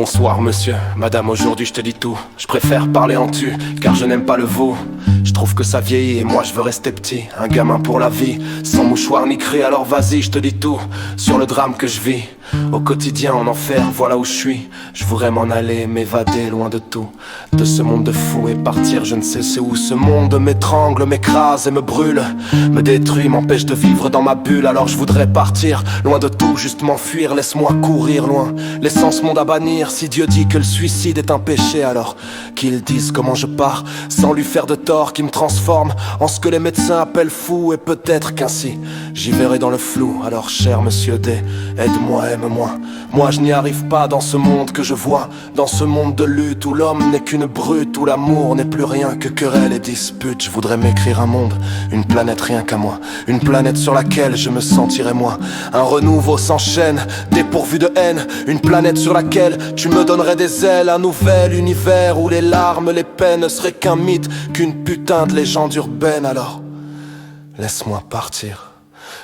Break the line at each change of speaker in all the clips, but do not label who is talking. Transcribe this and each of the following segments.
Bonsoir monsieur, madame, aujourd'hui je te dis tout. Je préfère parler en tu, car je n'aime pas le vous. Je trouve que ça vieillit et moi je veux rester petit. Un gamin pour la vie, sans mouchoir ni cri. Alors vas-y, je te dis tout, sur le drame que je vis. Au quotidien en enfer, voilà où je suis. Je voudrais m'en aller, m'évader loin de tout, de ce monde de fou et partir je ne sais c'est où. Ce monde m'étrangle, m'écrase et me brûle, me détruit, m'empêche de vivre dans ma bulle. Alors je voudrais partir, loin de tout, juste m'enfuir. Laisse-moi courir loin, laissant ce monde à bannir. Si Dieu dit que le suicide est un péché, alors qu'il dise comment je pars, sans lui faire de tort, qui me transforme en ce que les médecins appellent fou. Et peut-être qu'ainsi j'y verrai dans le flou. Alors cher monsieur D, aide-moi, aime-moi. Moi je n'y arrive pas dans ce monde que je vois, dans ce monde de lutte où l'homme n'est qu'une brute, où l'amour n'est plus rien que querelle et dispute. Je voudrais m'écrire un monde, une planète rien qu'à moi, une planète sur laquelle je me sentirais moi. Un renouveau s'enchaîne, dépourvu de haine, une planète sur laquelle tu me donnerais des ailes. Un nouvel univers où les larmes, les peines ne seraient qu'un mythe, qu'une putain de légende urbaine. Alors laisse-moi partir,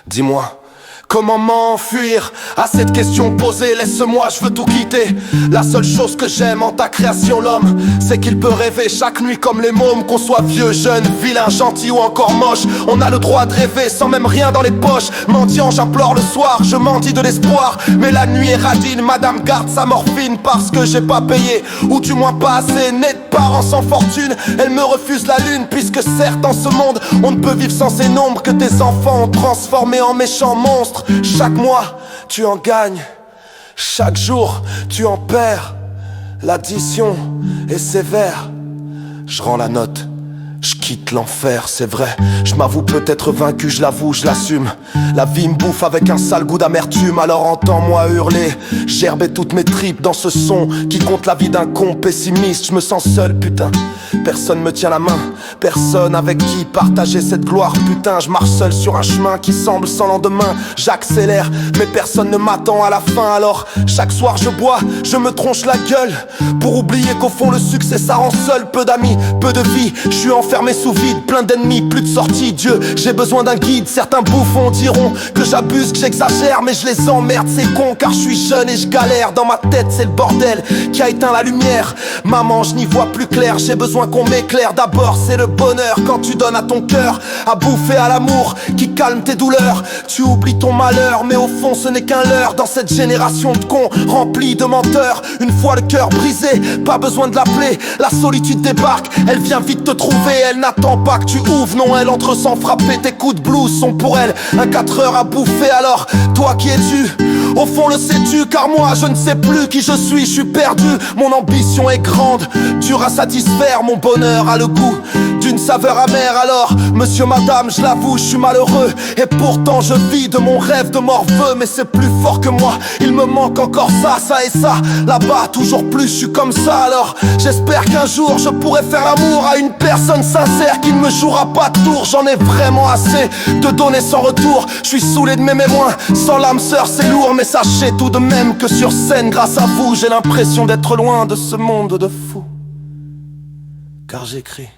dis-moi comment m'enfuir à cette question posée. Laisse-moi, je veux tout quitter. La seule chose que j'aime en ta création, l'homme, c'est qu'il peut rêver chaque nuit comme les mômes. Qu'on soit vieux, jeune, vilain, gentil ou encore moche, on a le droit de rêver sans même rien dans les poches. Mendiant, j'implore le soir, je mendie de l'espoir, mais la nuit est radine. Madame garde sa morphine parce que j'ai pas payé, ou du moins pas assez. Né de parents sans fortune, elle me refuse la lune, puisque certes en ce monde on ne peut vivre sans ces nombres que tes enfants ont transformés en méchants monstres. Chaque mois, tu en gagnes, chaque jour, tu en perds. L'addition est sévère. Je rends la note, je quitte l'enfer, c'est vrai. Je m'avoue peut-être vaincu, je l'avoue, je l'assume. La vie me bouffe avec un sale goût d'amertume. Alors entends-moi hurler, gerber toutes mes tripes dans ce son qui compte la vie d'un con pessimiste. Je me sens seul, putain, personne me tient la main, personne avec qui partager cette gloire. Putain, je marche seul sur un chemin qui semble sans lendemain. J'accélère, mais personne ne m'attend à la fin. Alors chaque soir je bois, je me tronche la gueule, pour oublier qu'au fond le succès ça rend seul. Peu d'amis, peu de vie, je suis enfermé sous vide, plein d'ennemis, plus de sortie. Dieu, j'ai besoin d'un guide. Certains bouffons diront que j'abuse, que j'exagère, mais je les emmerde, c'est con, car je suis jeune et je galère. Dans ma tête c'est le bordel qui a éteint la lumière. Maman, je n'y vois plus clair, j'ai besoin qu'on m'éclaire. D'abord c'est le bonheur quand tu donnes à ton cœur à bouffer à l'amour qui calme tes douleurs. Tu oublies ton malheur, mais au fond ce n'est qu'un leurre. Dans cette génération de cons remplie de menteurs, une fois le cœur brisé, pas besoin de l'appeler. La solitude débarque, elle vient vite te trouver. Elle n'attend pas que tu ouvres, non, elle entre sans frapper. Tes coups de blues sont pour elle un 4 heures à bouffer. Alors toi qui es-tu? Au fond le sais-tu? Car moi je ne sais plus qui je suis perdu. Mon ambition est grande, dure à satisfaire. Mon bonheur a le goût d'une saveur amère. Alors monsieur, madame, je l'avoue, je suis malheureux, et pourtant je vis de mon rêve de morveux. Mais c'est plus fort que moi, il me manque encore ça, ça et ça. Là-bas toujours plus, je suis comme ça. Alors j'espère qu'un jour je pourrai faire l'amour à une personne sincère qui ne me jouera pas de tour. J'en ai vraiment assez de donner sans retour. Je suis saoulé de m'aimer moins, sans l'âme sœur c'est lourd. Mais sachez tout de même que sur scène, grâce à vous, j'ai l'impression d'être loin de ce monde de fous. Car j'écris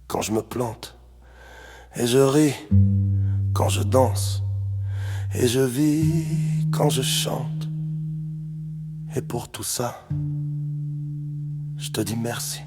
quand je me plante, et je ris quand je danse, et je vis quand je chante. Et pour tout ça, je te dis merci.